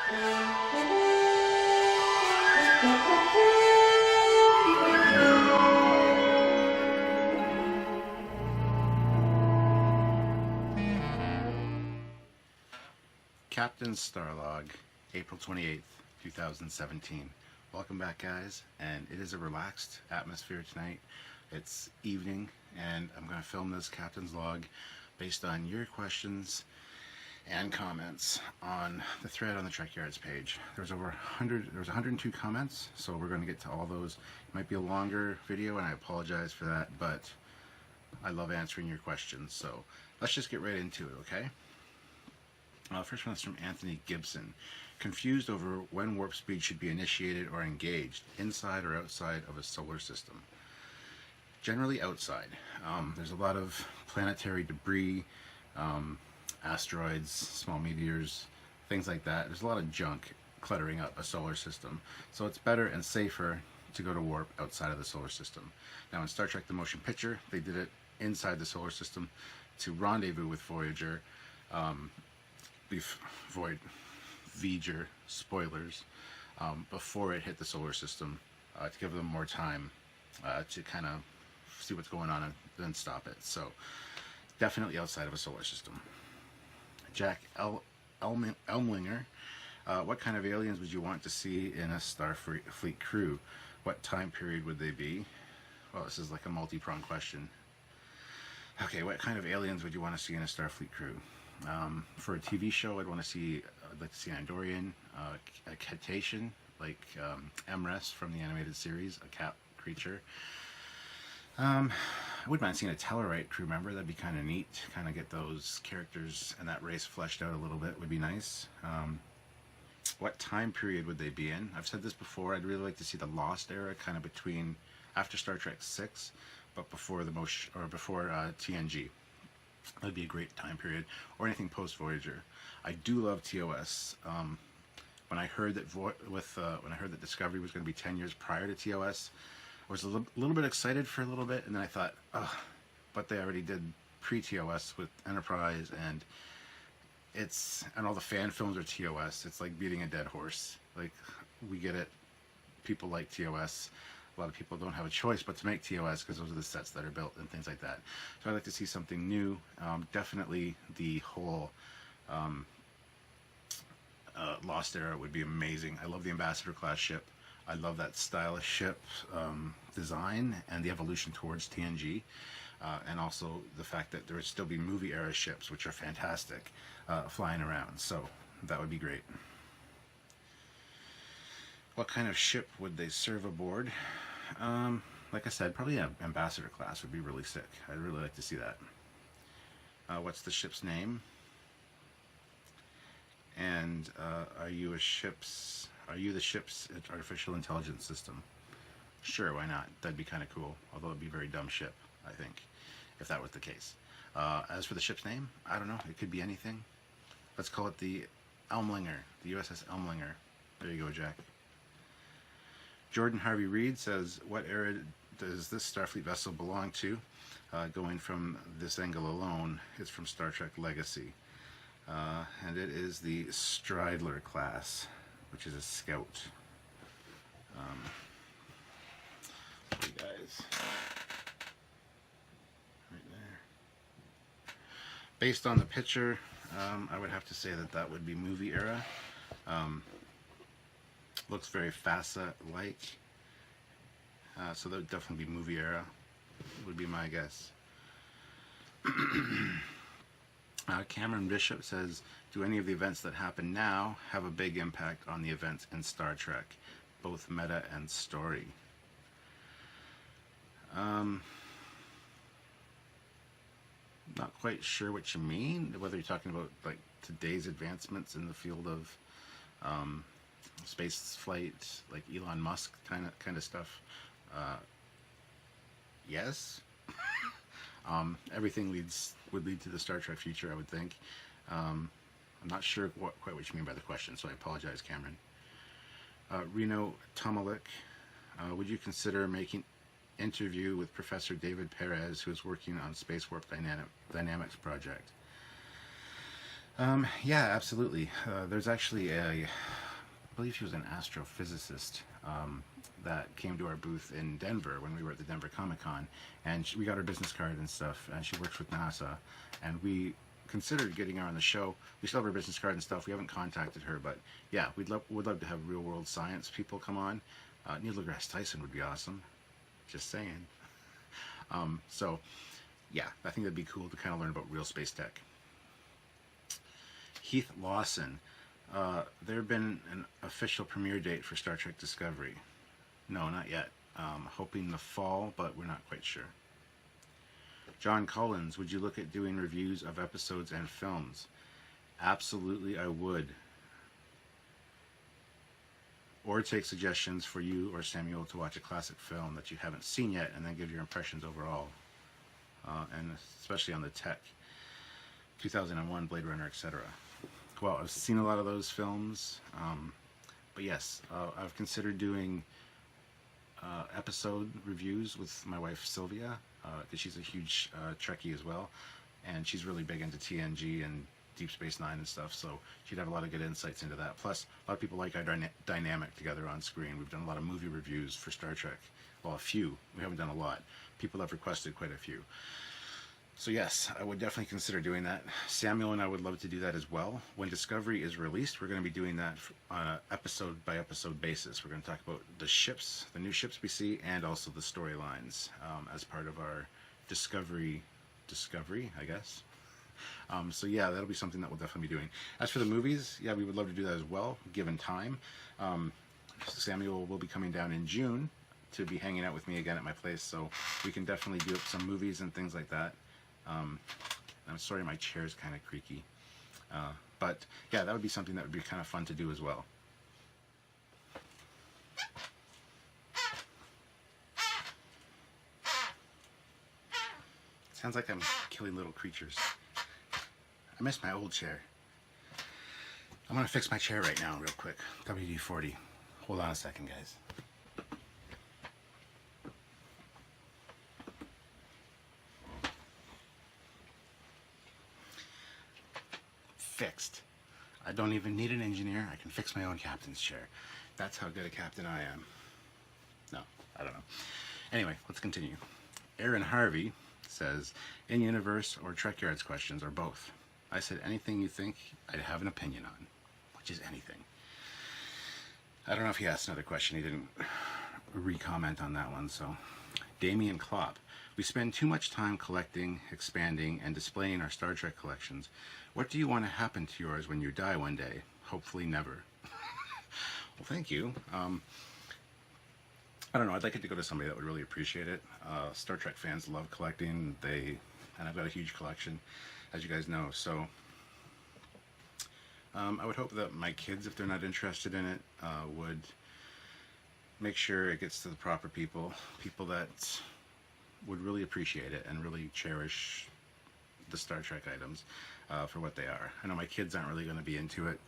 Captain StarLog, April 28th, 2017. Welcome back, guys, and it is a relaxed atmosphere tonight. It's evening, and I'm going to film this Captain's Log based on your questions and comments on the thread on the Trekyards page. There's over 102 comments, so we're going to get to all those. It might be a longer video, and I apologize for that, but I love answering your questions, so let's just get right into it, okay? First one is from Anthony Gibson. Confused over when warp speed should be initiated or engaged, inside or outside of a solar system. Generally outside. There's a lot of planetary debris, asteroids, small meteors, things like that. There's a lot of junk cluttering up a solar system. So it's better and safer to go to warp outside of the solar system. Now in Star Trek The Motion Picture, they did it inside the solar system to rendezvous with Voyager. Voyager, spoilers, before it hit the solar system, to give them more time to kind of see what's going on and then stop it. So definitely outside of a solar system. Jack Elmlinger, what kind of aliens would you want to see in a Starfleet crew? What time period would they be? Well, this is like a multi-pronged question. Okay, what kind of aliens would you want to see in a Starfleet crew? For a TV show, I'd like to see Andorian, a cetacean, like Emrys from the animated series, a cat creature. I wouldn't mind seeing a Tellarite crew member. That'd be kind of neat. Kind of get those characters and that race fleshed out a little bit would be nice. What time period would they be in? I've said this before. I'd really like to see the Lost era, kind of between after Star Trek 6, but before TNG. That'd be a great time period, or anything post Voyager. I do love TOS. When I heard that when I heard that Discovery was going to be 10 years prior to TOS, I was a little bit excited for a little bit, and then I thought, oh, but they already did pre-TOS with Enterprise, and all the fan films are TOS. It's like beating a dead horse. Like, we get it. People like TOS. A lot of people don't have a choice but to make TOS because those are the sets that are built and things like that. So I'd like to see something new. Definitely the whole Lost era would be amazing. I love the Ambassador class ship. I love that stylish ship design and the evolution towards TNG. And also the fact that there would still be movie era ships, which are fantastic, flying around. So that would be great. What kind of ship would they serve aboard? Like I said, probably an Ambassador class would be really sick. I'd really like to see that. What's the ship's name? And are you the ship's artificial intelligence system? Sure, why not? That'd be kind of cool. Although it'd be a very dumb ship, I think, if that was the case. As for the ship's name, I don't know. It could be anything. Let's call it the Elmlinger, the USS Elmlinger. There you go, Jack. Jordan Harvey Reed says, what era does this Starfleet vessel belong to? Going from this angle alone, it's from Star Trek Legacy. And it is the Stridler class, which is a scout. You guys. Right there. Based on the picture, I would have to say that would be movie era. Looks very FASA-like, so that would definitely be movie era, would be my guess. Cameron Bishop says, do any of the events that happen now have a big impact on the events in Star Trek, both meta and story? Not quite sure what you mean, whether you're talking about like today's advancements in the field of space flight, like Elon Musk kind of stuff. Yes. Everything would lead to the Star Trek future, I would think. I'm not sure quite what you mean by the question, so I apologize, Cameron. Reno Tomalik, would you consider making interview with Professor David Perez, who is working on Space Warp Dynamics project? Yeah, absolutely. There's actually I believe she was an astrophysicist that came to our booth in Denver when we were at the Denver Comic Con, and we got her business card and stuff. And she works with NASA, and we considered getting her on the show. We still have her business card and stuff. We haven't contacted her, but yeah, would love to have real world science people come on. Neil deGrasse Tyson would be awesome. Just saying. So yeah, I think that'd be cool to kind of learn about real space tech. Heath Lawson. There been an official premiere date for Star Trek Discovery? No, not yet. Hoping the fall, but we're not quite sure. John Collins, would you look at doing reviews of episodes and films? Absolutely, I would. Or take suggestions for you or Samuel to watch a classic film that you haven't seen yet and then give your impressions overall. And especially on the tech. 2001, Blade Runner, etc. Well, I've seen a lot of those films, but yes, I've considered doing episode reviews with my wife Sylvia, because she's a huge Trekkie as well, and she's really big into TNG and Deep Space Nine and stuff, so she'd have a lot of good insights into that. Plus, a lot of people like our dynamic together on screen. We've done a lot of movie reviews for Star Trek. Well, a few. We haven't done a lot. People have requested quite a few. So yes, I would definitely consider doing that. Samuel and I would love to do that as well. When Discovery is released, we're going to be doing that on an episode by episode basis. We're going to talk about the ships, the new ships we see, and also the storylines as part of our discovery, I guess. So yeah, that'll be something that we'll definitely be doing. As for the movies, yeah, we would love to do that as well, given time. Samuel will be coming down in June to be hanging out with me again at my place, so we can definitely do some movies and things like that. I'm sorry, my chair is kind of creaky. But yeah, that would be something that would be kind of fun to do as well. Sounds like I'm killing little creatures. I miss my old chair. I'm gonna fix my chair right now real quick. WD-40. Hold on a second, guys. Fixed. I don't even need an engineer. I can fix my own captain's chair. That's how good a captain I am. No, I don't know. Anyway, let's continue. Aaron Harvey says, in-universe or Trekyards questions, or both? I said anything you think I'd have an opinion on, which is anything. I don't know if he asked another question. He didn't re-comment on that one, so. Damien Klopp. We spend too much time collecting, expanding, and displaying our Star Trek collections. What do you want to happen to yours when you die one day? Hopefully never. Well, thank you. I don't know. I'd like it to go to somebody that would really appreciate it. Star Trek fans love collecting. And I've got a huge collection, as you guys know. So I would hope that my kids, if they're not interested in it, would make sure it gets to the proper people that would really appreciate it and really cherish the Star Trek items for what they are. I know my kids aren't really going to be into it.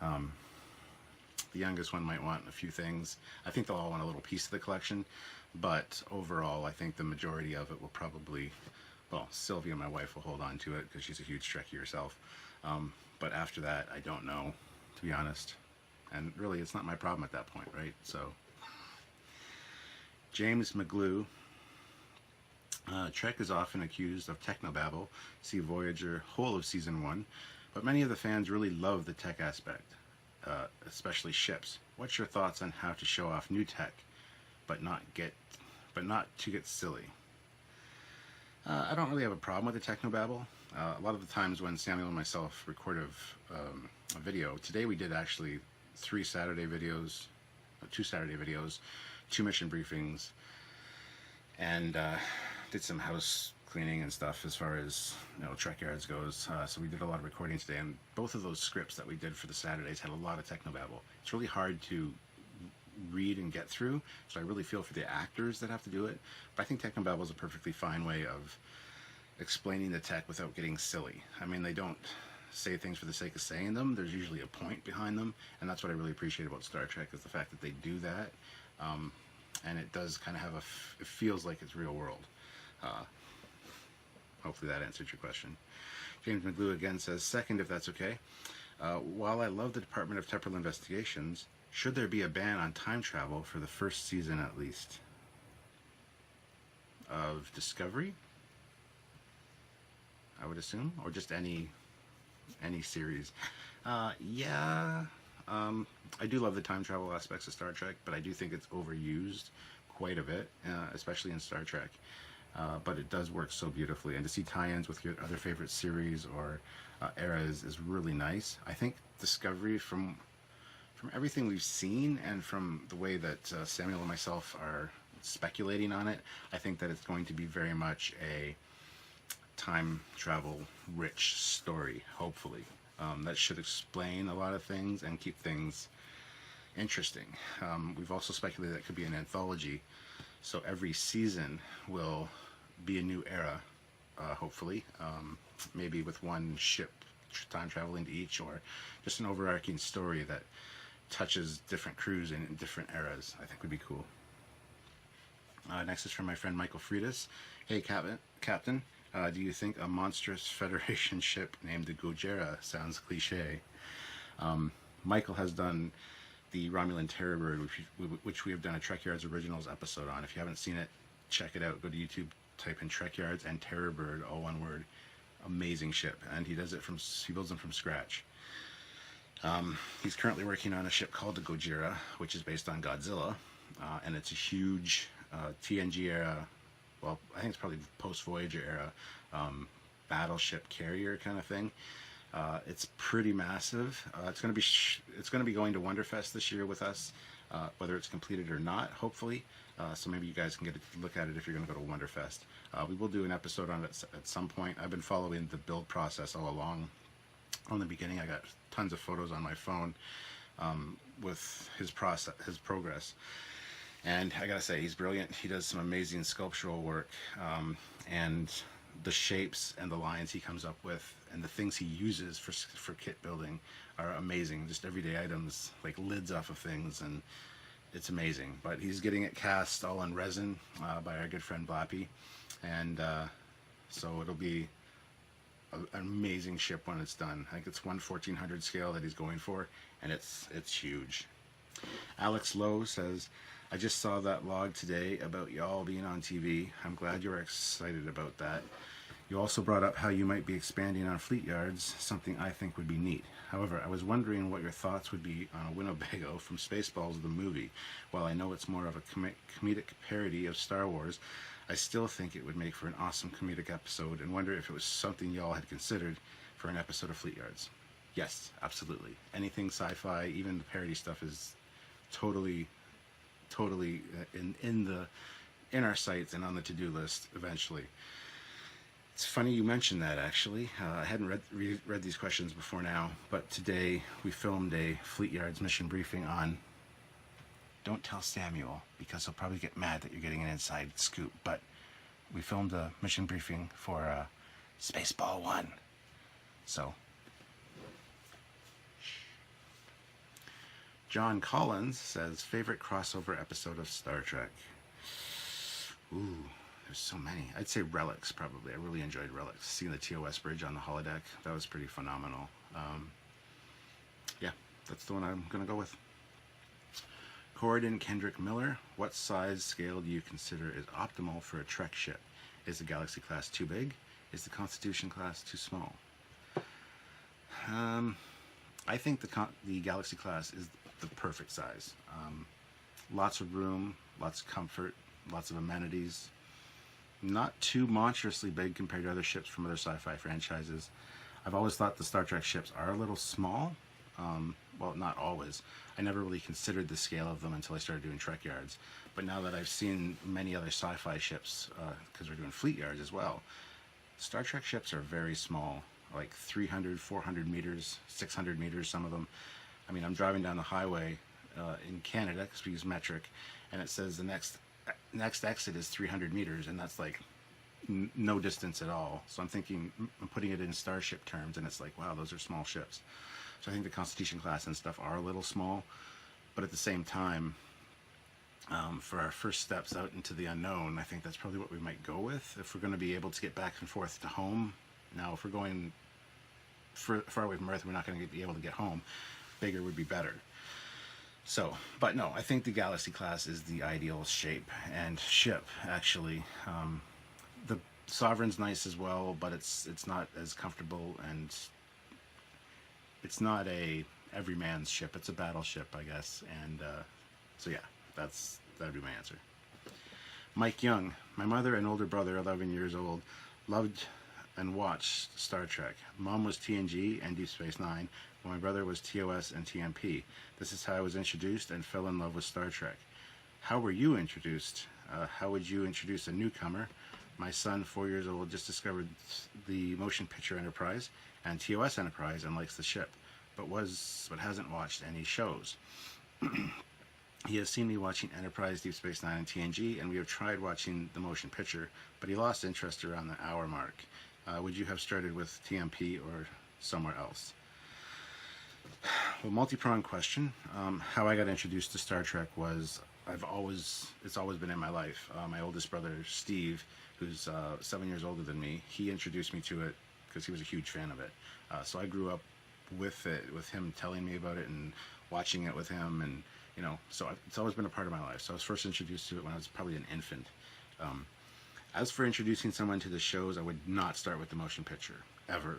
The youngest one might want a few things. I think they'll all want a little piece of the collection, but overall I think the majority of it will probably, well, Sylvia, my wife, will hold on to it because she's a huge Trekkie herself. But after that, I don't know, to be honest. And really, it's not my problem at that point, right? So, James McGlue. Trek is often accused of technobabble, see Voyager, whole of Season 1, but many of the fans really love the tech aspect, especially ships. What's your thoughts on how to show off new tech, but not to get silly? I don't really have a problem with the technobabble. A lot of the times when Samuel and myself record a video, today we did actually 2 Saturday videos, 2 mission briefings, and did some house cleaning and stuff as far as, Trekyards goes. So we did a lot of recording today, and both of those scripts that we did for the Saturdays had a lot of technobabble. It's really hard to read and get through, so I really feel for the actors that have to do it. But I think technobabble is a perfectly fine way of explaining the tech without getting silly. I mean, they don't say things for the sake of saying them. There's usually a point behind them, and that's what I really appreciate about Star Trek, is the fact that they do that. And it does kind of have it feels like it's real world. Hopefully that answered your question. James McGlue again says, second, if that's okay. While I love the Department of Temporal Investigations, should there be a ban on time travel for the first season at least? Of Discovery, I would assume, or just any series. Yeah, I do love the time travel aspects of Star Trek, but I do think it's overused quite a bit, especially in Star Trek. But it does work so beautifully, and to see tie-ins with your other favorite series or eras is really nice. I think Discovery, from everything we've seen and from the way that Samuel and myself are speculating on it, I think that it's going to be very much a time travel rich story, hopefully. That should explain a lot of things and keep things interesting. We've also speculated that it could be an anthology, so every season will be a new era, hopefully. Maybe with one ship time traveling to each, or just an overarching story that touches different crews in different eras. I think would be cool. Next is from my friend Michael Freitas. Hey, Captain, do you think a monstrous Federation ship named the Gojira sounds cliche? Michael has done the Romulan Terrorbird, which we have done a Trekyards Originals episode on. If you haven't seen it, check it out. Go to YouTube, type in Trekyards and Terrorbird, all one word. Amazing ship, and he builds them from scratch. He's currently working on a ship called the Gojira, which is based on Godzilla, and it's a huge TNG era, well, I think it's probably post-Voyager era, battleship carrier kind of thing. It's pretty massive. It's going to be going to Wonderfest this year with us, whether it's completed or not, hopefully. So maybe you guys can get a look at it if you're going to go to Wonderfest. We will do an episode on it at some point. I've been following the build process all along. From the beginning, I got tons of photos on my phone with his progress. And I gotta say, he's brilliant. He does some amazing sculptural work, and the shapes and the lines he comes up with and the things he uses for kit building are amazing. Just everyday items, like lids off of things, and it's amazing. But he's getting it cast all in resin by our good friend Blappy, and so it'll be an amazing ship when it's done. I think it's 1/1400 scale that he's going for, and it's huge. Alex Lowe says, I just saw that log today about y'all being on TV. I'm glad you're excited about that. You also brought up how you might be expanding on Fleet Yards, something I think would be neat. However, I was wondering what your thoughts would be on a Winnebago from Spaceballs the movie. While I know it's more of a comedic parody of Star Wars, I still think it would make for an awesome comedic episode, and wonder if it was something y'all had considered for an episode of Fleet Yards. Yes, absolutely. Anything sci-fi, even the parody stuff, is totally in our sights and on the to-do list eventually. It's funny you mentioned that, actually. I hadn't read these questions before now, but today we filmed a Fleet Yards mission briefing on, don't tell Samuel, because he'll probably get mad that you're getting an inside scoop, but we filmed a mission briefing for Spaceball 1. So, John Collins says, favorite crossover episode of Star Trek? Ooh, there's so many. I'd say Relics, probably. I really enjoyed Relics. Seeing the TOS bridge on the holodeck, that was pretty phenomenal. Yeah, that's the one I'm going to go with. Corridon Kendrick Miller, what size scale do you consider is optimal for a Trek ship? Is the Galaxy class too big? Is the Constitution class too small? I think the Galaxy class is the perfect size. Lots of room, lots of comfort, lots of amenities. Not too monstrously big compared to other ships from other sci-fi franchises. I've always thought the Star Trek ships are a little small. Well, not always. I never really considered the scale of them until I started doing Trekyards. But now that I've seen many other sci-fi ships, because we're doing Fleet Yards as well, Star Trek ships are very small, like 300, 400 meters, 600 meters, some of them. I mean, I'm driving down the highway in Canada, because we use metric, and it says the next exit is 300 meters, and that's like no distance at all. So I'm putting it in starship terms, and it's like, wow, those are small ships. So I think the Constitution class and stuff are a little small, but at the same time, for our first steps out into the unknown, I think that's probably what we might go with if we're going to be able to get back and forth to home. Now, if we're going far away from Earth, we're not going to be able to get home. Bigger would be better. So, but no, I think the Galaxy class is the ideal shape and ship, actually. The Sovereign's nice as well, but it's not as comfortable, and it's not a everyman's ship. It's a battleship, I guess. And so yeah, that'd be my answer. Mike Young. My mother and older brother, 11 years old, loved and watched Star Trek. Mom was TNG and Deep Space Nine, while my brother was TOS and TMP. This is how I was introduced and fell in love with Star Trek. How were you introduced? How would you introduce a newcomer? My son, 4 years old, just discovered the motion picture Enterprise and TOS Enterprise and likes the ship, but hasn't watched any shows. He has seen me watching Enterprise, Deep Space Nine, and TNG, and we have tried watching the motion picture, but he lost interest around the hour mark. Would you have started with TMP or somewhere else? Well, multi-pronged question. How I got introduced to Star Trek was it's always been in my life. My oldest brother, Steve, who's 7 years older than me, he introduced me to it because he was a huge fan of it. So I grew up with it, with him telling me about it and watching it with him, and so it's always been a part of my life. So I was first introduced to it when I was probably an infant. As for introducing someone to the shows, I would not start with the motion picture. Ever.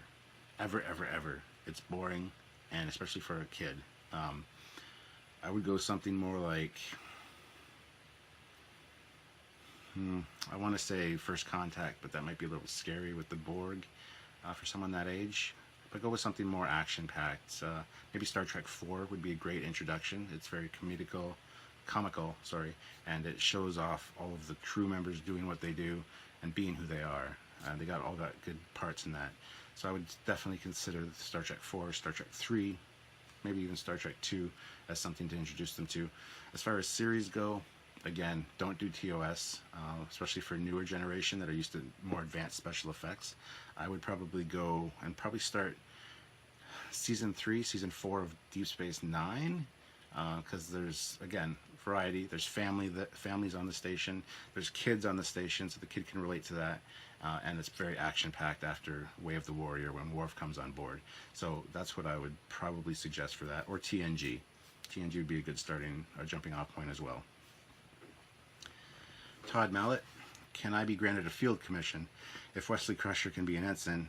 Ever, ever, ever. It's boring, and especially for a kid. I would go something more like, I want to say First Contact, but that might be a little scary with the Borg for someone that age. But go with something more action-packed. Maybe Star Trek 4 would be a great introduction. It's very comical, and it shows off all of the crew members doing what they do and being who they are. They got good parts in that. So I would definitely consider Star Trek 4, Star Trek 3, maybe even Star Trek 2 as something to introduce them to. As far as series go, again, don't do TOS, especially for newer generation that are used to more advanced special effects. I would probably go and start season 3, season 4 of Deep Space Nine, because there's, again, variety. There's families on the station. There's kids on the station, so the kid can relate to that. And it's very action-packed after Way of the Warrior when Worf comes on board. So that's what I would probably suggest for that. Or TNG. TNG would be a good jumping-off point as well. Todd Mallet. Can I be granted a field commission? If Wesley Crusher can be an ensign,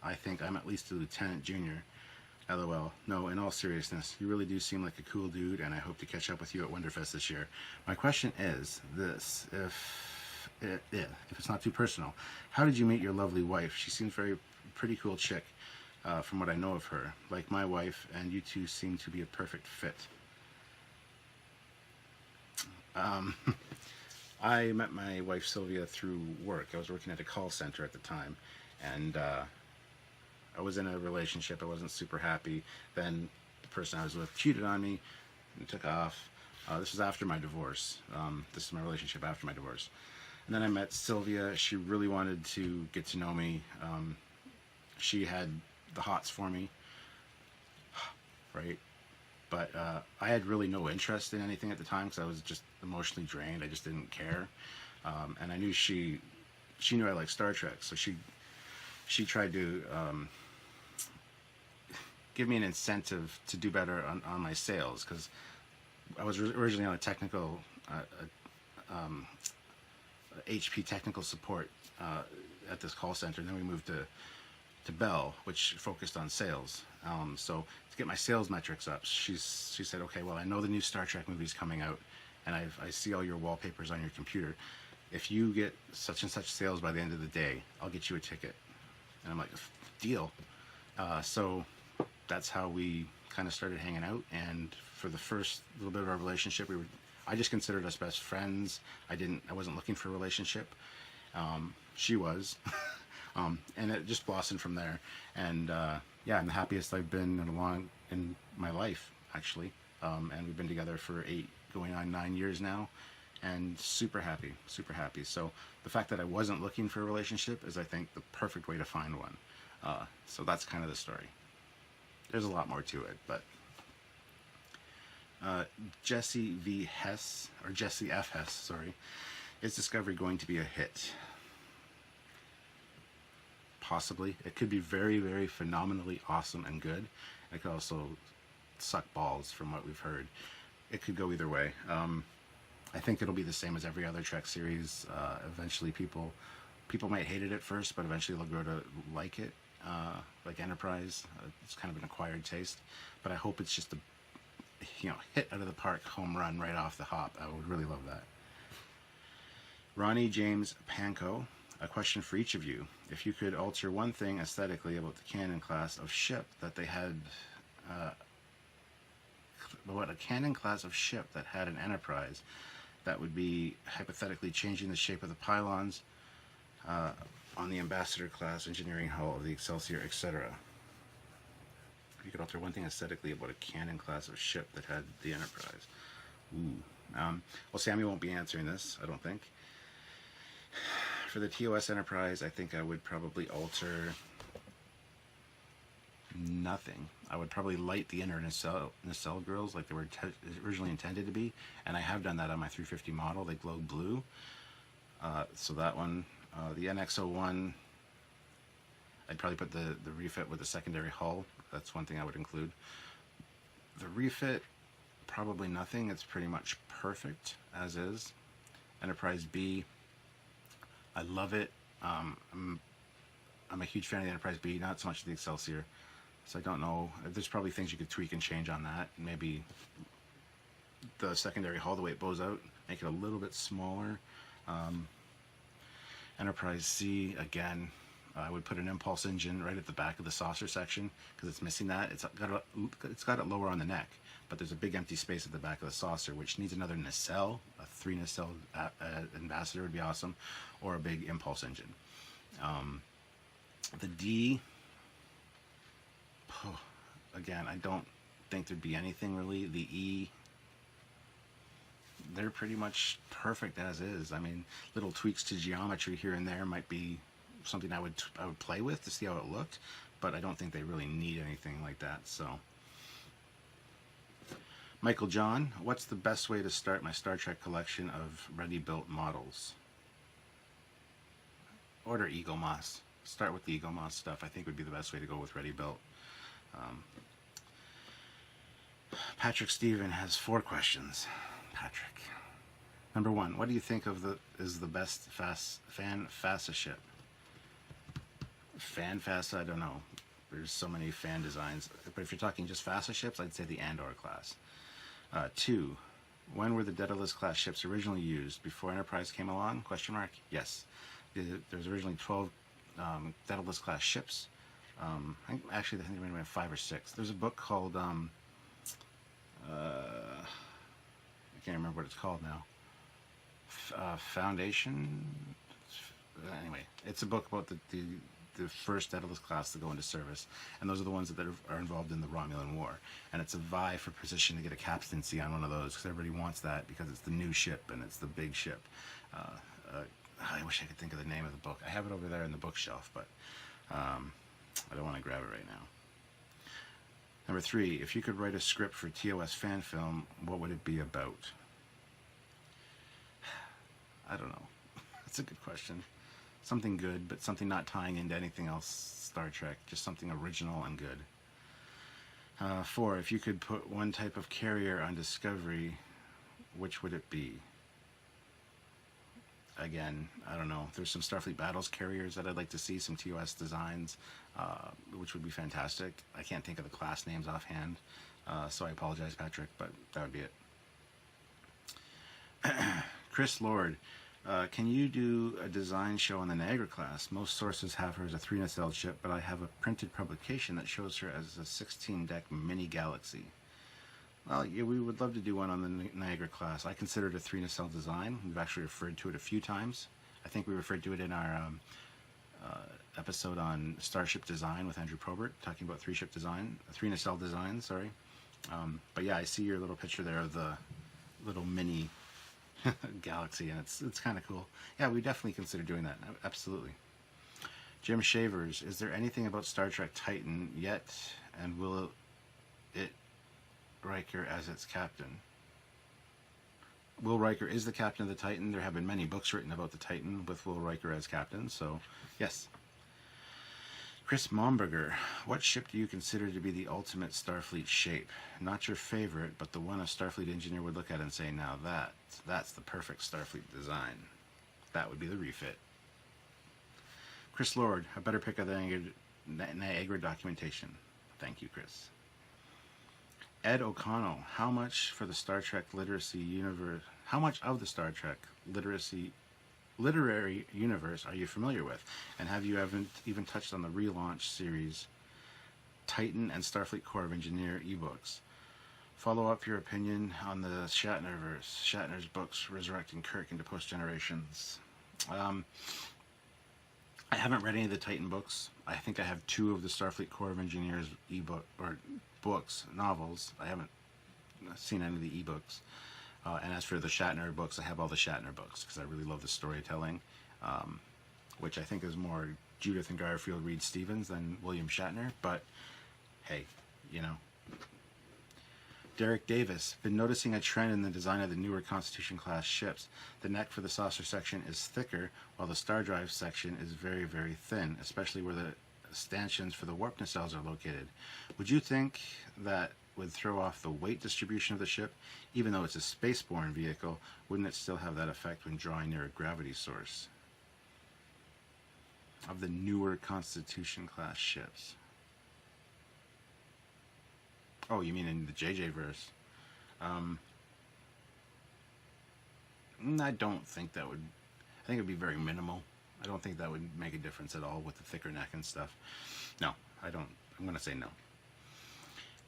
I think I'm at least a lieutenant junior. LOL. No, in all seriousness, you really do seem like a cool dude, and I hope to catch up with you at Wonderfest this year. My question is this, if it's not too personal, how did you meet your lovely wife? She seems pretty cool chick, from what I know of her. Like my wife, and you two seem to be a perfect fit. I met my wife Sylvia through work. I was working at a call center at the time, and I was in a relationship. I wasn't super happy. Then the person I was with cheated on me and took off. This was after my divorce. This is my relationship after my divorce. And then I met Sylvia. She really wanted to get to know me. She had the hots for me, right? But I had really no interest in anything at the time because I was just emotionally drained. I just didn't care. And I knew she knew I liked Star Trek, so she tried to give me an incentive to do better on my sales, because I was originally on a technical HP technical support at this call center, and then we moved to Bell, which focused on sales. So to get my sales metrics up, she said, okay, well, I know the new Star Trek movie's coming out, and I see all your wallpapers on your computer. If you get such and such sales by the end of the day, I'll get you a ticket. And I'm like, deal. So that's how we kind of started hanging out. And for the first little bit of our relationship, I just considered us best friends. I wasn't looking for a relationship. She was. And it just blossomed from there. And yeah, I'm the happiest I've been in my life, actually. And we've been together for going on 9 years now. And super happy, super happy. So the fact that I wasn't looking for a relationship is, I think, the perfect way to find one. So that's kind of the story. There's a lot more to it, but Jesse V. Hess, or Jesse F. Hess, sorry, is Discovery going to be a hit? possibly. It could be very, very phenomenally awesome and good. It could also suck balls from what we've heard. It could go either way. I think it'll be the same as every other Trek series. Eventually people might hate it at first, but eventually they'll grow to like it. Like Enterprise, it's kind of an acquired taste. But I hope it's just a hit out of the park, home run right off the hop. I would really love that. Ronnie James Panko, a question for each of you. If you could alter one thing aesthetically about the canon class of ship that they had, a canon class of ship that had an Enterprise, that would be hypothetically changing the shape of the pylons on the Ambassador class engineering hull of the Excelsior, etc. If you could alter one thing aesthetically about a canon class of ship that had the Enterprise. Ooh. Well, Sammy won't be answering this, I don't think. For the TOS Enterprise, I think I would probably alter nothing. I would probably light the inner nacelle grills like they were originally intended to be, and I have done that on my 350 model. They glow blue. So that one, the NX-01, I'd probably put the refit with the secondary hull. That's one thing I would include. The refit, probably nothing. It's pretty much perfect as is. Enterprise B, I love it. I'm a huge fan of the Enterprise B, not so much the Excelsior. So I don't know. There's probably things you could tweak and change on that. Maybe the secondary hull, the way it bows out, make it a little bit smaller. Enterprise C, again, I would put an impulse engine right at the back of the saucer section because it's missing that. It's got it lower on the neck, but there's a big empty space at the back of the saucer, which needs another nacelle. A 3 nacelle Ambassador would be awesome, or a big impulse engine. The D, again, I don't think there'd be anything really. The E, they're pretty much perfect as is. I mean, little tweaks to geometry here and there might be something I would play with to see how it looked, but I don't think they really need anything like that. So, Michael John, what's the best way to start my Star Trek collection of ready-built models? Order Eagle Moss. Start with the Eagle Moss stuff. I think would be the best way to go with ready-built. Patrick Steven has 4 questions. Patrick. Number 1, what do you think is the best fan FASA ship? Fan FASA, I don't know. There's so many fan designs. But if you're talking just FASA ships, I'd say the Andor class. 2, when were the Daedalus class ships originally used? Before Enterprise came along? Question mark. Yes. There's originally 12 Daedalus class ships. Actually, I think there might have been 5 or 6. There's a book called I can't remember what it's called now. Foundation. Anyway, it's a book about the first Daedalus class to go into service, and those are the ones that are involved in the Romulan War. And it's a vie for position to get a captaincy on one of those because everybody wants that because it's the new ship and it's the big ship. I wish I could think of the name of the book. I have it over there in the bookshelf, but I don't want to grab it right now. Number 3, if you could write a script for TOS fan film, what would it be about? I don't know. That's a good question. Something good, but something not tying into anything else Star Trek. Just something original and good. 4, if you could put one type of carrier on Discovery, which would it be? Again, I don't know. There's some Starfleet Battles carriers that I'd like to see, some TOS designs, which would be fantastic. I can't think of the class names offhand, so I apologize, Patrick, but that would be it. Chris Lord, can you do a design show on the Niagara class? Most sources have her as a 3 nacelle ship, but I have a printed publication that shows her as a 16-deck mini Galaxy. Well, yeah, we would love to do one on the Niagara class. I consider it a 3 nacelle design. We've actually referred to it a few times. I think we referred to it in our episode on Starship Design with Andrew Probert, talking about 3 nacelle design, sorry. But yeah, I see your little picture there of the little mini Galaxy, and it's kind of cool. Yeah, we definitely consider doing that. Absolutely. Jim Shavers, is there anything about Star Trek Titan yet, and will it Riker as its captain? Will Riker is the captain of the Titan. There have been many books written about the Titan with Will Riker as captain, so yes. Chris Momberger, what ship do you consider to be the ultimate Starfleet shape? Not your favorite, but the one a Starfleet engineer would look at and say, now that's the perfect Starfleet design. That would be the refit. Chris Lord, a better pick of the Niagara documentation. Thank you, Chris. Ed O'Connell, how much of the Star Trek literary universe are you familiar with? And have you even touched on the relaunch series Titan and Starfleet Corps of Engineer ebooks? Follow up your opinion on the Shatnerverse, Shatner's books resurrecting Kirk into post-generations. I haven't read any of the Titan books. I think I have 2 of the Starfleet Corps of Engineers ebook or books, novels. I haven't seen any of the ebooks. And as for the Shatner books, I have all the Shatner books because I really love the storytelling, which I think is more Judith and Garfield Reed Stevens than William Shatner. But hey, you know. Derek Davis, been noticing a trend in the design of the newer Constitution-class ships. The neck for the saucer section is thicker, while the star drive section is very, very thin, especially where the stanchions for the warp nacelles are located. Would you think that would throw off the weight distribution of the ship? Even though it's a spaceborne vehicle, wouldn't it still have that effect when drawing near a gravity source? Of the newer Constitution-class ships. Oh, you mean in the JJ verse? I don't think that would. I think it would be very minimal. I don't think that would make a difference at all with the thicker neck and stuff. No, I don't. I'm going to say no.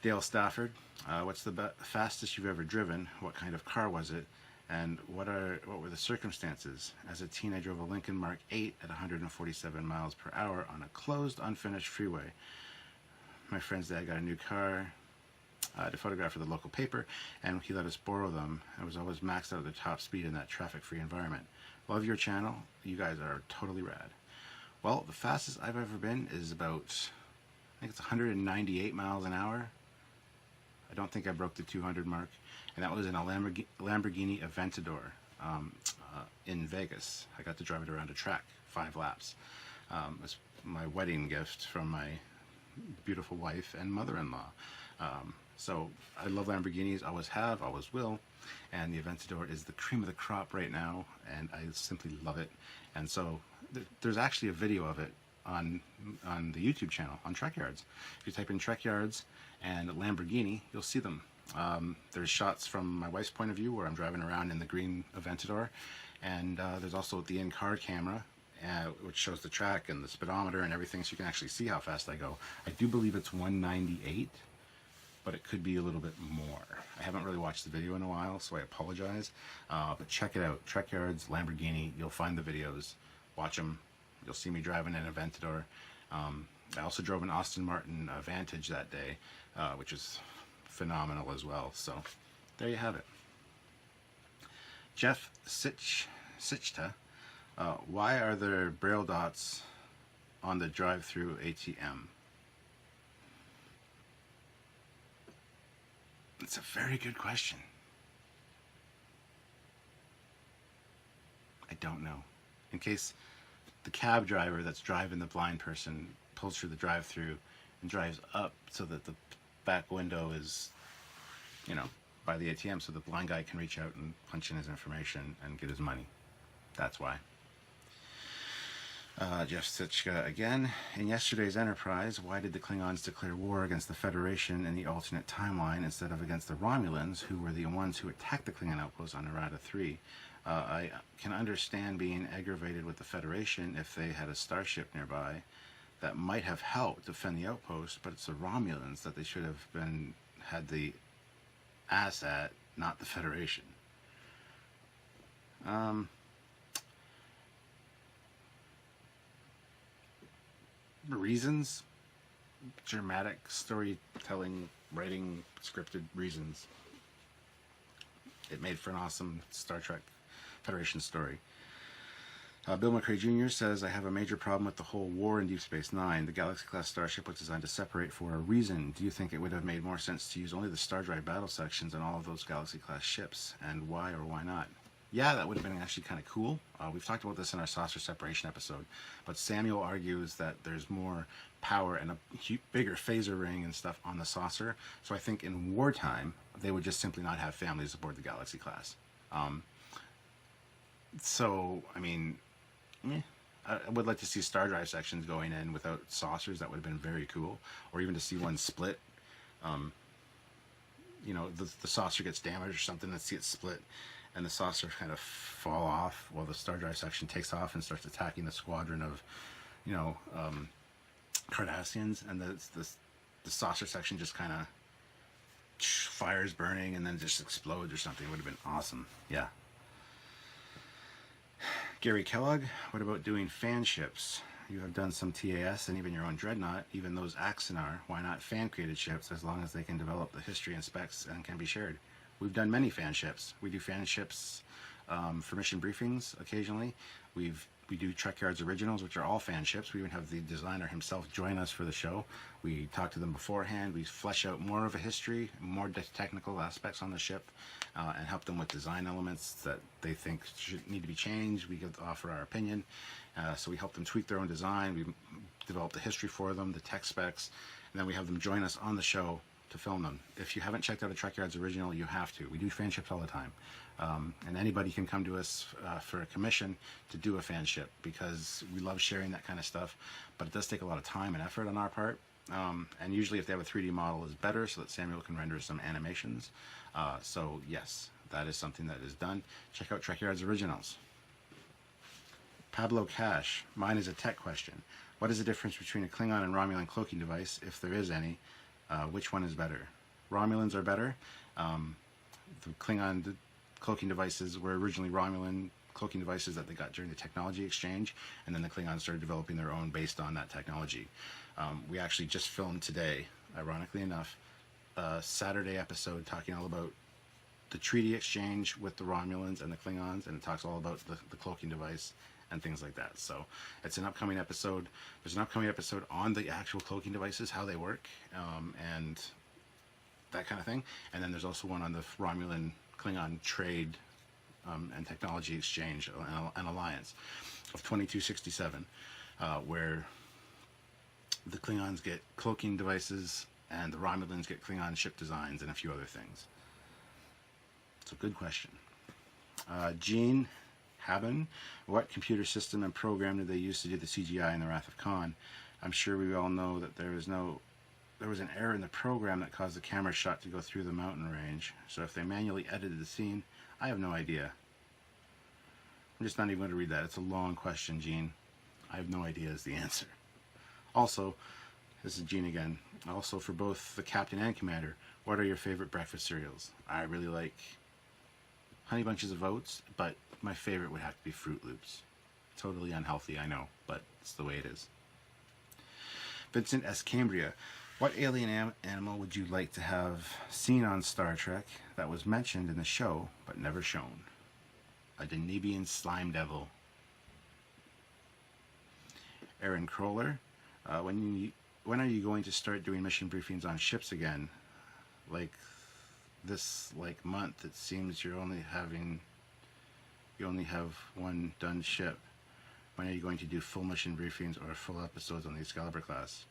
Dale Stafford, what's the fastest you've ever driven? What kind of car was it? And what were the circumstances? As a teen, I drove a Lincoln Mark 8 at 147 miles per hour on a closed, unfinished freeway. My friend's dad got a new car to photograph for the local paper, and he let us borrow them. I was always maxed out at the top speed in that traffic-free environment. Love your channel. You guys are totally rad. Well, the fastest I've ever been is about, I think it's 198 miles an hour. I don't think I broke the 200 mark, and that was in a Lamborghini Aventador in Vegas. I got to drive it around a track, 5 laps. It was my wedding gift from my beautiful wife and mother-in-law. So I love Lamborghinis, always have, always will, and the Aventador is the cream of the crop right now, and I simply love it. And so there's actually a video of it on the YouTube channel, on Trekyards. If you type in Trekyards and Lamborghini, you'll see them. There's shots from my wife's point of view where I'm driving around in the green Aventador, and there's also the in-car camera, which shows the track and the speedometer and everything, so you can actually see how fast I go. I do believe it's 198, but it could be a little bit more. I haven't really watched the video in a while, so I apologize. But check it out, Trekyards, Lamborghini. You'll find the videos. Watch them. You'll see me driving an Aventador. I also drove an Aston Martin Vantage that day, which is phenomenal as well. So there you have it. Jeff Sichta, why are there braille dots on the drive-through ATM? It's a very good question. I don't know. In case the cab driver that's driving the blind person pulls through the drive-through and drives up so that the back window is, you know, by the ATM, so the blind guy can reach out and punch in his information and get his money. That's why. Jeff Sitchka again. In yesterday's Enterprise, why did the Klingons declare war against the Federation in the alternate timeline instead of against the Romulans, who were the ones who attacked the Klingon outpost on Narada 3? I can understand being aggravated with the Federation if they had a starship nearby that might have helped defend the outpost, but it's the Romulans that they should have had the ass at, not the Federation. Reasons, dramatic storytelling, writing, scripted reasons. It made for an awesome Star Trek Federation story. Bill McRae Jr. says, I have a major problem with the whole war in Deep Space Nine. The Galaxy-class starship was designed to separate for a reason. Do you think it would have made more sense to use only the Star Drive battle sections on all of those Galaxy-class ships? And why or why not? Yeah, that would have been actually kind of cool. We've talked about this in our saucer separation episode, but Samuel argues that there's more power and a bigger phaser ring and stuff on the saucer. So I think in wartime, they would just simply not have families aboard the Galaxy class. So, I mean, I would like to see star drive sections going in without saucers. That would have been very cool. Or even to see one split. You know, the saucer gets damaged or something, let's see it split, and the saucer kind of fall off while the star drive section takes off and starts attacking the squadron of, you know, Cardassians, and the saucer section just kind of fires burning and then just explodes or something. It would have been awesome. Yeah. Gary Kellogg, what about doing fan ships? You have done some TAS and even your own Dreadnought, even those Axanar. Why not fan-created ships as long as they can develop the history and specs and can be shared? We've done many fan ships. We do fan ships for mission briefings occasionally. We do Trekyards originals, which are all fan ships. We even have the designer himself join us for the show. We talk to them beforehand. We flesh out more of a history, more technical aspects on the ship, and help them with design elements that they think should need to be changed. We offer our opinion. So we help them tweak their own design. We develop the history for them, the tech specs, and then we have them join us on the show to film them. If you haven't checked out a Trekyards original, you have to. We do fan ships all the time. And anybody can come to us for a commission to do a fan ship, because we love sharing that kind of stuff, but it does take a lot of time and effort on our part. And usually if they have a 3D model is better, so that Samuel can render some animations. So yes, that is something that is done. Check out Trekyards originals. Pablo Cash, mine is a tech question. What is the difference between a Klingon and Romulan cloaking device, if there is any? Which one is better? Romulans are better. The Klingon cloaking devices were originally Romulan cloaking devices that they got during the technology exchange, and then the Klingons started developing their own based on that technology. We actually just filmed today, ironically enough, a Saturday episode talking all about the treaty exchange with the Romulans and the Klingons, and it talks all about the cloaking device and things like that. So it's an upcoming episode. There's an upcoming episode on the actual cloaking devices, how they work, and that kind of thing. And then there's also one on the Romulan Klingon trade and technology exchange and alliance of 2267, where the Klingons get cloaking devices and the Romulans get Klingon ship designs and a few other things. It's a good question. Gene Haben, what computer system and program did they use to do the CGI in The Wrath of Khan? I'm sure we all know that there was an error in the program that caused the camera shot to go through the mountain range. So if they manually edited the scene, I have no idea. I'm just not even going to read that. It's a long question, Gene. I have no idea is the answer. Also, this is Gene again. Also, for both the captain and commander, what are your favorite breakfast cereals? I really like Honey Bunches of Oats, but my favorite would have to be Fruit Loops. Totally unhealthy, I know, but it's the way it is. Vincent S. Cambria, what alien animal would you like to have seen on Star Trek that was mentioned in the show but never shown? A Danubian slime devil. Aaron Kroller, when are you going to start doing mission briefings on ships again? Like this month, it seems you only have one done ship. When are you going to do full mission briefings or full episodes on the Excalibur class?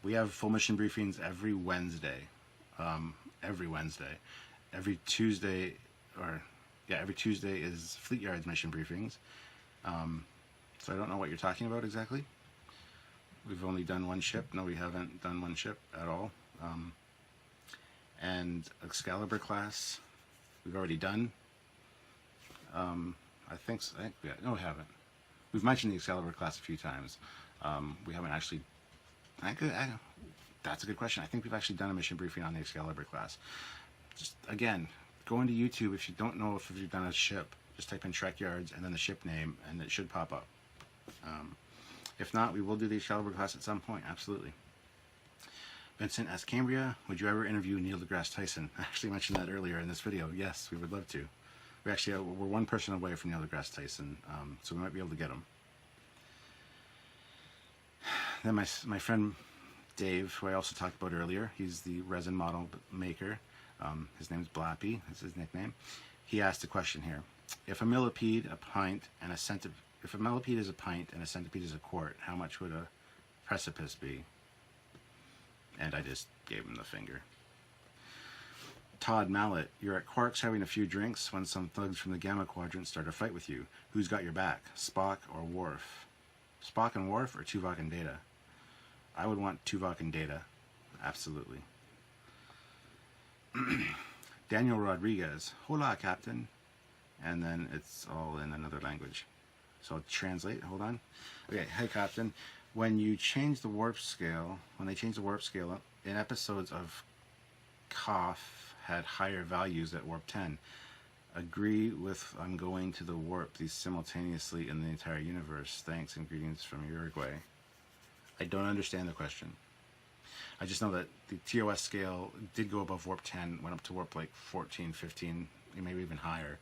We have full mission briefings every Wednesday. Every Tuesday, every Tuesday is Fleet Yards mission briefings. So I don't know what you're talking about exactly. We've only done one ship. No, we haven't done one ship at all. And Excalibur class, we've already done. I think so. No, we haven't. We've mentioned the Excalibur class a few times. We haven't actually. That's a good question. I think we've actually done a mission briefing on the Excalibur class. Just again, go into YouTube if you don't know if you've done a ship. Just type in Trekyards and then the ship name, and it should pop up. If not, we will do the Excalibur class at some point. Absolutely. Vincent S. Cambria, would you ever interview Neil deGrasse Tyson? I actually mentioned that earlier in this video. Yes, we would love to. We're one person away from Neil deGrasse Tyson, so we might be able to get him. Then my friend Dave, who I also talked about earlier, he's the resin model maker. His name's Blappy. That's his nickname. He asked a question here: if a millipede, a pint, and a centipede, if a millipede is a pint and a centipede is a quart, how much would precipice be? And I just gave him the finger. Todd Mallet, you're at Quark's having a few drinks when some thugs from the Gamma Quadrant start a fight with you. Who's got your back, Spock or Worf? Spock and Worf or Tuvok and Data? I would want Tuvok and Data. Absolutely. Daniel Rodriguez, hola, Captain. And then it's all in another language. So I'll translate, hold on. Okay, hey, Captain. When you change the warp scale, when they change the warp scale in episodes of Koff had higher values at warp 10. Agree with I'm going to the warp these simultaneously in the entire universe. Thanks and greetings from Uruguay. I don't understand the question. I just know that the TOS scale did go above warp 10, went up to warp like 14, 15, maybe even higher.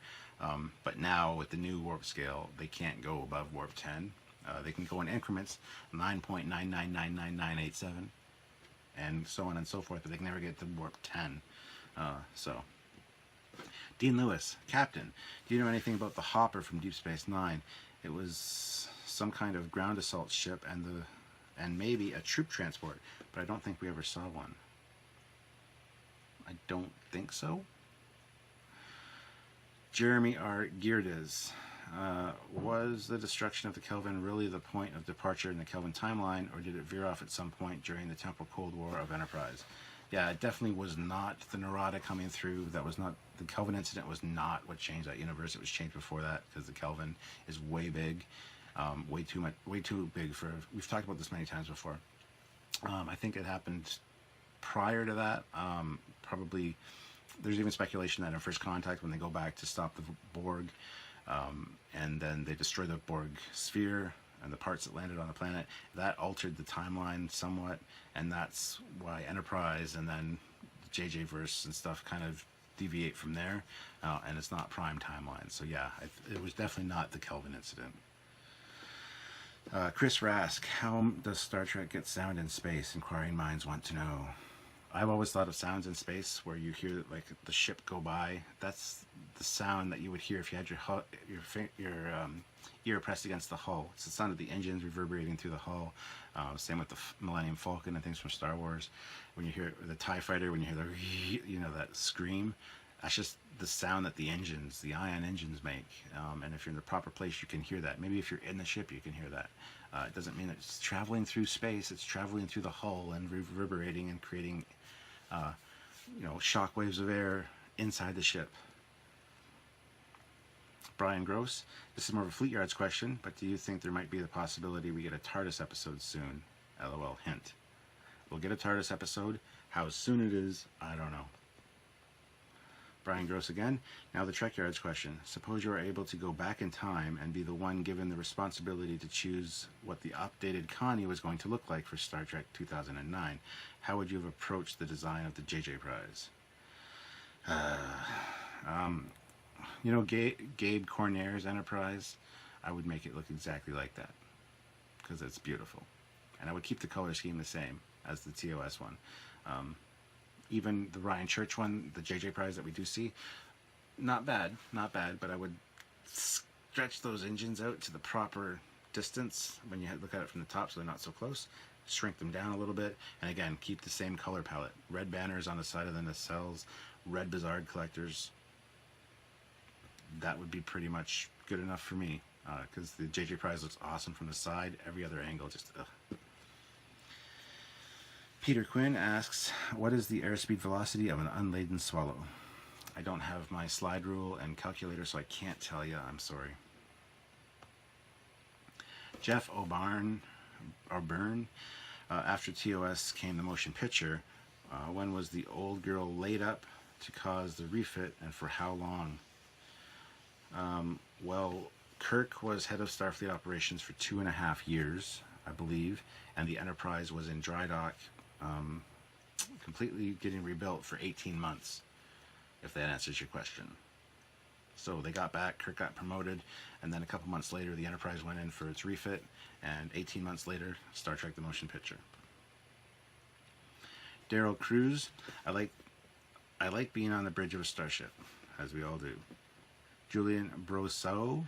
But now with the new warp scale, they can't go above warp 10. They can go in increments, 9.9999987, and so on and so forth, but they can never get to warp 10. So, Dean Lewis, Captain, do you know anything about the Hopper from Deep Space Nine? It was some kind of ground assault ship and maybe a troop transport, but I don't think we ever saw one. I don't think so. Jeremy R. Geerdes, was the destruction of the Kelvin really the point of departure in the Kelvin timeline, or did it veer off at some point during the temporal Cold War of Enterprise? Yeah, it definitely was not the Narada coming through. That was not, the Kelvin incident was not what changed that universe. It was changed before that, because the Kelvin is way big, way too big for, we've talked about this many times before. I think it happened prior to that. Probably, there's even speculation that in First Contact, when they go back to stop the Borg, and then they destroy the Borg sphere and the parts that landed on the planet, that altered the timeline somewhat, and that's why Enterprise and then the JJ verse and stuff kind of deviate from there, and it's not prime timeline. So yeah, it was definitely not the Kelvin incident. Chris Rask, how does Star Trek get sound in space? Inquiring minds want to know. I've always thought of sounds in space where you hear like the ship go by. That's the sound that you would hear if you had your ear pressed against the hull. It's the sound of the engines reverberating through the hull. Same with the Millennium Falcon and things from Star Wars. When you hear the TIE Fighter, when you hear the that scream, that's just the sound that the ion engines make. And if you're in the proper place, you can hear that. Maybe if you're in the ship, you can hear that. It doesn't mean it's traveling through space. It's traveling through the hull and reverberating and creating shock waves of air inside the ship. Brian Gross, this is more of a Fleet Yards question, but do you think there might be the possibility we get a TARDIS episode soon? LOL, hint. We'll get a TARDIS episode. How soon it is, I don't know. Brian Gross again. Now the Trekyards question. Suppose you are able to go back in time and be the one given the responsibility to choose what the updated Connie was going to look like for Star Trek 2009. How would you have approached the design of the JJ Prize? Gabe Cornier's Enterprise, I would make it look exactly like that because it's beautiful. And I would keep the color scheme the same as the TOS one. Even the Ryan Church one, the JJ Prize that we do see, not bad, but I would stretch those engines out to the proper distance when you look at it from the top so they're not so close, shrink them down a little bit, and again, keep the same color palette. Red banners on the side of the nacelles, red Bizarre collectors. That would be pretty much good enough for me, because the JJ Prize looks awesome from the side, every other angle, just ugh. Peter Quinn asks, what is the airspeed velocity of an unladen swallow? I don't have my slide rule and calculator, so I can't tell you. I'm sorry. Jeff O'Byrne, after TOS came the motion picture. When was the old girl laid up to cause the refit, and for how long? Well, Kirk was head of Starfleet operations for 2.5 years, I believe, and the Enterprise was in dry dock, completely getting rebuilt for 18 months, if that answers your question. So they got back, Kirk got promoted, and then a couple months later the Enterprise went in for its refit, and 18 months later, Star Trek the Motion Picture. Daryl Cruz, I like being on the bridge of a starship, as we all do. Julian Brosseau,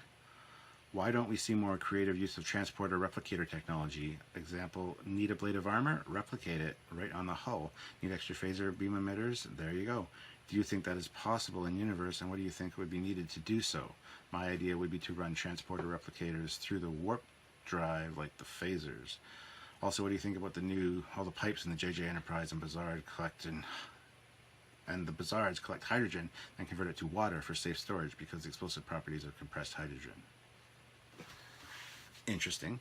Why don't we see more creative use of transporter replicator technology? Example, need a blade of armor? Replicate it right on the hull. Need extra phaser beam emitters? There you go. Do you think that is possible in universe, and what do you think would be needed to do so? My idea would be to run transporter replicators through the warp drive like the phasers. Also, what do you think about all the pipes in the JJ Enterprise and Bazaar and the Bazaars collect hydrogen and convert it to water for safe storage because the explosive properties of compressed hydrogen? Interesting.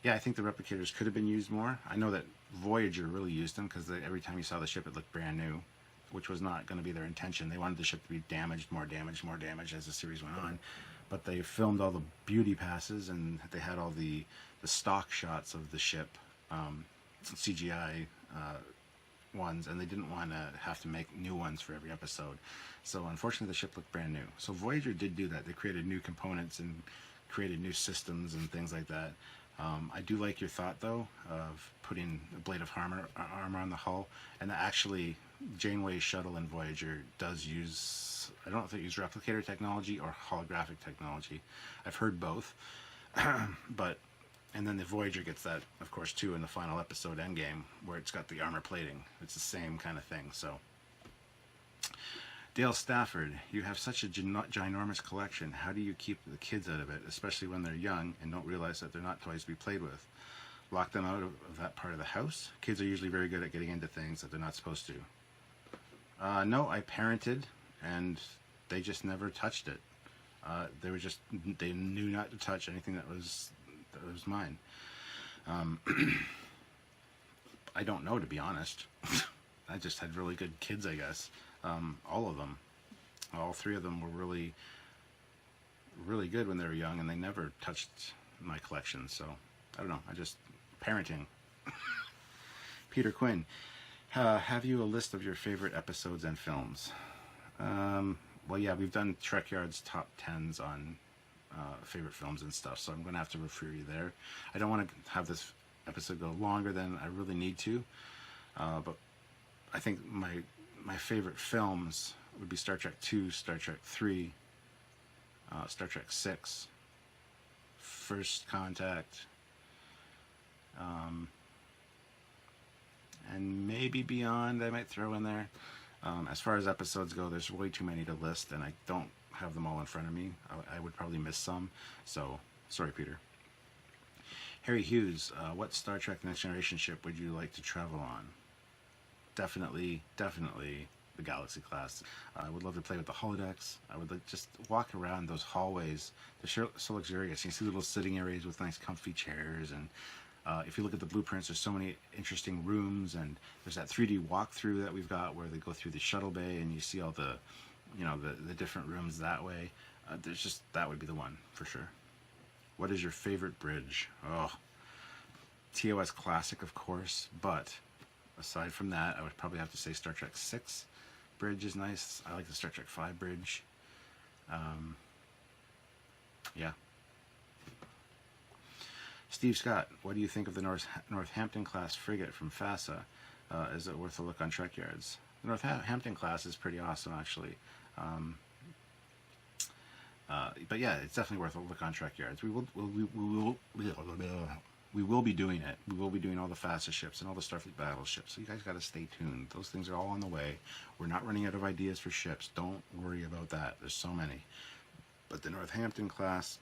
Yeah, I think the replicators could have been used more. I know that Voyager really used them because every time you saw the ship, it looked brand new, which was not going to be their intention. They wanted the ship to be damaged, more damaged, more damaged as the series went on. But they filmed all the beauty passes, and they had all the stock shots of the ship, CGI ones, and they didn't want to have to make new ones for every episode. So unfortunately, the ship looked brand new. So Voyager did do that. They created new components and created new systems and things like that. I do like your thought, though, of putting a blade of armor on the hull. And actually, Janeway's shuttle in Voyager does use, I don't know if they use replicator technology or holographic technology. I've heard both. And then the Voyager gets that, of course, too, in the final episode, Endgame, where it's got the armor plating. It's the same kind of thing, so. Dale Stafford, you have such a ginormous collection. How do you keep the kids out of it, especially when they're young and don't realize that they're not toys to be played with? Lock them out of that part of the house? Kids are usually very good at getting into things that they're not supposed to. No, I parented, and they just never touched it. They knew not to touch anything that was mine. I don't know, to be honest. I just had really good kids, I guess. All of them. All three of them were really, really good when they were young, and they never touched my collection. So, I don't know. Parenting. Peter Quinn, have you a list of your favorite episodes and films? Well, yeah, we've done Trekyards top 10s on favorite films and stuff, so I'm going to have to refer you there. I don't want to have this episode go longer than I really need to, but I think my favorite films would be Star Trek 2, Star Trek 3, Star Trek 6, First Contact, and maybe Beyond I might throw in there. As far as episodes go, there's way too many to list, and I don't have them all in front of me. I would probably miss some, so sorry, Peter. Harry Hughes, what Star Trek Next Generation ship would you like to travel on? Definitely the Galaxy class. I would love to play with the holodecks. I would like just walk around those hallways. They're so luxurious. You see little sitting areas with nice comfy chairs, and if you look at the blueprints, there's so many interesting rooms, and there's that 3D walkthrough that we've got where they go through the shuttle bay and you see all the different rooms that way. That would be the one for sure. What is your favorite bridge? Oh, TOS Classic, of course, but aside from that, I would probably have to say Star Trek 6 bridge is nice. I like the Star Trek 5 bridge. Yeah. Steve Scott, what do you think of the Northampton class frigate from FASA? Is it worth a look on Trekyards? The Northampton class is pretty awesome, actually. But yeah, it's definitely worth a look on Trekyards. We will be doing it. We will be doing all the FASA ships and all the Starfleet battleships. So you guys got to stay tuned. Those things are all on the way. We're not running out of ideas for ships. Don't worry about that. There's so many. But the Northampton class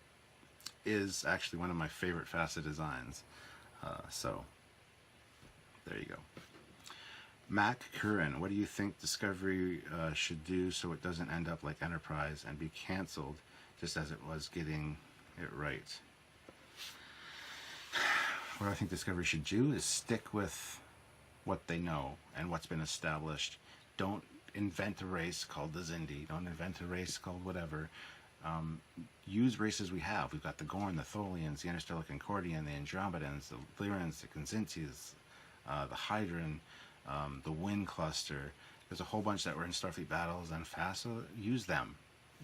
is actually one of my favorite FASA designs. So there you go. Mac Curran, what do you think Discovery should do so it doesn't end up like Enterprise and be canceled just as it was getting it right? What I think Discovery should do is stick with what they know and what's been established. Don't invent a race called the Zindi. Don't invent a race called whatever. Use races we have. We've got the Gorn, the Tholians, the Interstellar Concordian, the Andromedans, the Lyrans, the Kzintis, the Hydran, the Wind Cluster. There's a whole bunch that were in Starfleet battles and FASA. Use them.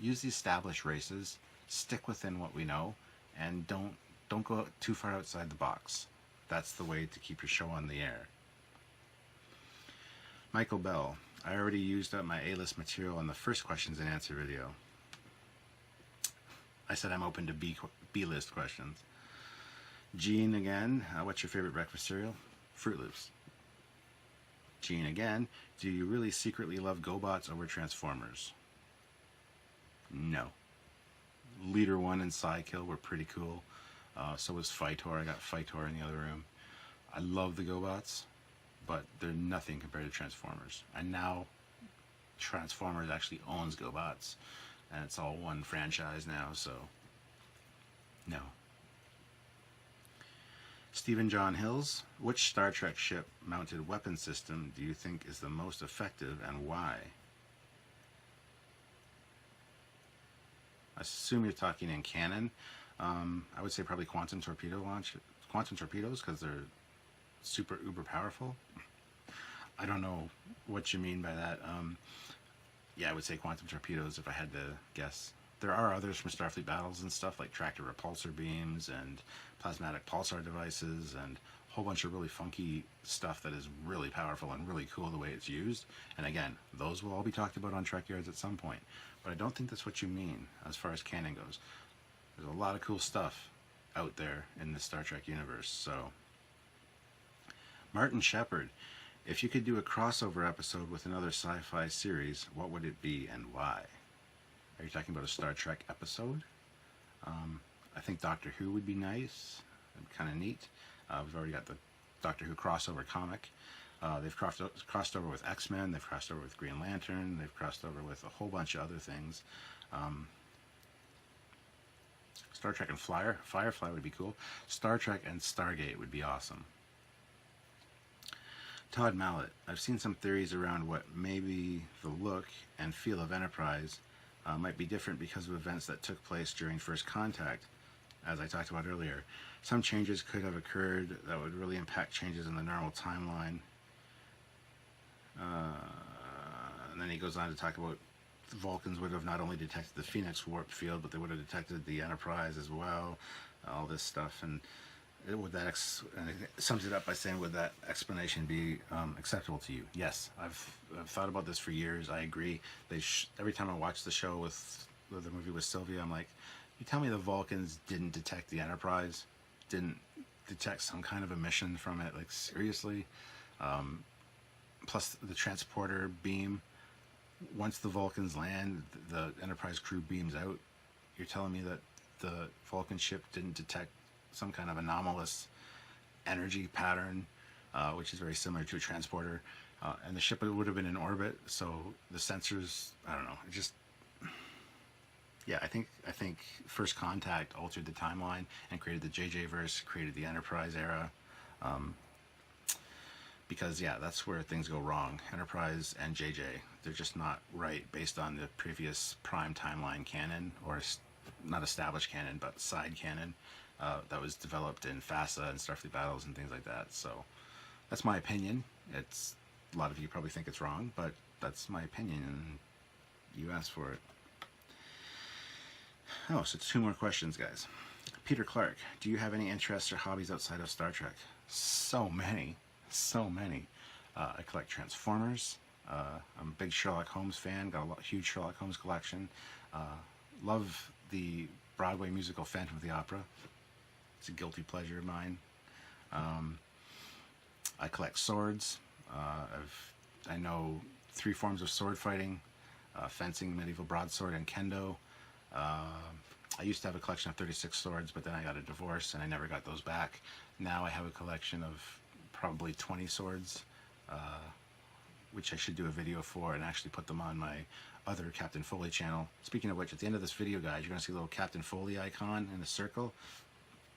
Use the established races. Stick within what we know, and don't go too far outside the box. That's the way to keep your show on the air. Michael Bell, I already used up my A-list material in the first questions and answer video. I said I'm open to B-list questions. Gene again, what's your favorite breakfast cereal? Fruit Loops. Gene again, do you really secretly love GoBots over Transformers? No. Leader 1 and Psykill were pretty cool. So was Phytor. I got Phytor in the other room. I love the GoBots, but they're nothing compared to Transformers. And now Transformers actually owns GoBots, and it's all one franchise now, so no. Stephen John Hills, which Star Trek ship mounted weapon system do you think is the most effective and why? I assume you're talking in canon. I would say probably quantum torpedoes, because they're super uber powerful. I don't know what you mean by that. Yeah, I would say quantum torpedoes if I had to guess. There are others from Starfleet battles and stuff, like tractor repulsor beams and plasmatic pulsar devices and a whole bunch of really funky stuff that is really powerful and really cool the way it's used. And again, those will all be talked about on Trekyards at some point. But I don't think that's what you mean as far as canon goes. There's a lot of cool stuff out there in the Star Trek universe. So, Martin Shepard, if you could do a crossover episode with another sci-fi series, what would it be and why? Are you talking about a Star Trek episode? I think Doctor Who would be nice. Kind of neat. We've already got the Doctor Who crossover comic. They've crossed over with X-Men. They've crossed over with Green Lantern. They've crossed over with a whole bunch of other things. Star Trek and Firefly would be cool. Star Trek and Stargate would be awesome. Todd Mallet, I've seen some theories around what maybe the look and feel of Enterprise might be different because of events that took place during First Contact, as I talked about earlier. Some changes could have occurred that would really impact changes in the normal timeline. And then he goes on to talk about the Vulcans would have not only detected the Phoenix warp field, but they would have detected the Enterprise as well, all this stuff. And would that and it sums it up by saying, would that explanation be acceptable to you? Yes, I've thought about this for years. I agree. Every time I watch the show with the movie with Sylvia, I'm like, you tell me the Vulcans didn't detect the Enterprise, didn't detect some kind of emission from it? Like, seriously? Plus the transporter beam. Once the Vulcans land, the Enterprise crew beams out. You're telling me that the Vulcan ship didn't detect some kind of anomalous energy pattern, which is very similar to a transporter, and the ship would have been in orbit, so the sensors, I don't know, it just, yeah, I think First Contact altered the timeline and created the JJ verse, created the Enterprise era, because yeah, that's where things go wrong. Enterprise and JJ, they're just not right based on the previous prime timeline canon, or not established canon, but side canon. That was developed in FASA and Starfleet battles and things like that. So that's my opinion. It's a lot of you probably think it's wrong, but that's my opinion, and you asked for it. Oh, so 2 more questions, guys. Peter Clark, do you have any interests or hobbies outside of Star Trek? So many. I collect Transformers. I'm a big Sherlock Holmes fan. Got a huge Sherlock Holmes collection. Love the Broadway musical Phantom of the Opera. It's a guilty pleasure of mine. I collect swords. I know 3 forms of sword fighting: fencing, medieval broadsword, and kendo. I used to have a collection of 36 swords, but then I got a divorce and I never got those back. Now I have a collection of probably 20 swords, which I should do a video for and actually put them on my other Captain Foley channel. Speaking of which, at the end of this video, guys, you're going to see a little Captain Foley icon in a circle.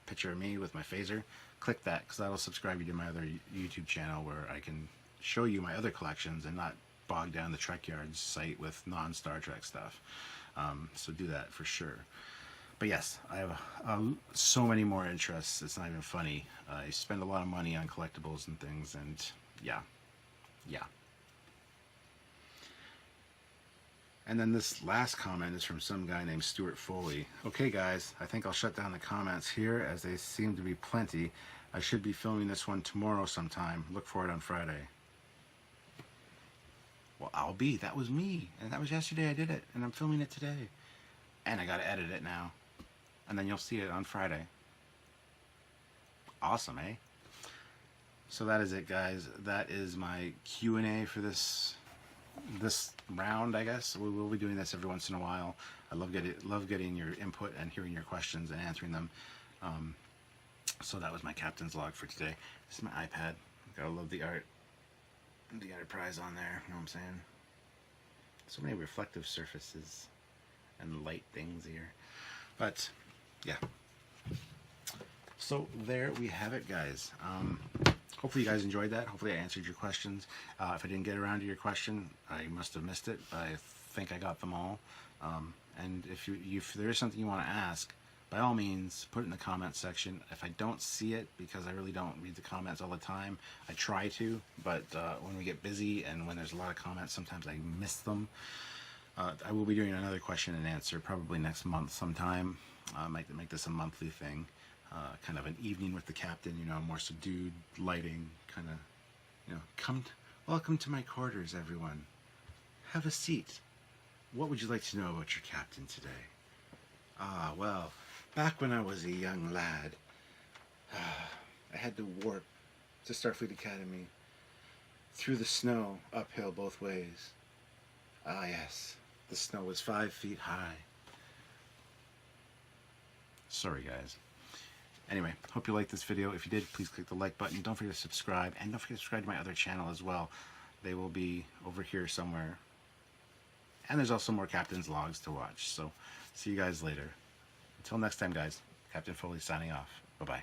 Picture of me with my phaser. Click that, because that'll subscribe you to my other YouTube channel where I can show you my other collections and not bog down the Trekyards site with non-Star Trek stuff. So do that for sure. But yes, I have so many more interests. It's not even funny. I spend a lot of money on collectibles and things, and yeah. And then this last comment is from some guy named Stuart Foley. Okay, guys, I think I'll shut down the comments here, as they seem to be plenty. I should be filming this one tomorrow sometime. Look for it on Friday. Well, that was me. And that was yesterday I did it. And I'm filming it today. And I gotta edit it now. and then you'll see it on Friday. Awesome, eh? So that is it, guys. That is my Q&A for this round, I guess. We will be doing this every once in a while. I love getting your input and hearing your questions and answering them. So that was my captain's log for today. This is my iPad. Gotta love the art. The Enterprise on there, you know what I'm saying? So many reflective surfaces and light things here. But, yeah. So there we have it, guys. Hopefully you guys enjoyed that. Hopefully I answered your questions. If I didn't get around to your question, I must have missed it, but I think I got them all. And if there is something you want to ask, by all means, put it in the comments section. If I don't see it, because I really don't read the comments all the time, I try to, but when we get busy and when there's a lot of comments, sometimes I miss them. I will be doing another question and answer probably next month sometime. I might make this a monthly thing. Kind of an evening with the captain, you know, more subdued lighting, kind of, you know, welcome to my quarters, everyone. Have a seat. What would you like to know about your captain today? Ah, well, back when I was a young lad, I had to warp to Starfleet Academy through the snow, uphill both ways. Ah, yes, the snow was 5 feet high. Sorry, guys. Anyway, hope you liked this video. If you did, please click the like button. Don't forget to subscribe. And don't forget to subscribe to my other channel as well. They will be over here somewhere. And there's also more Captain's Logs to watch. So, see you guys later. Until next time, guys. Captain Foley signing off. Bye-bye.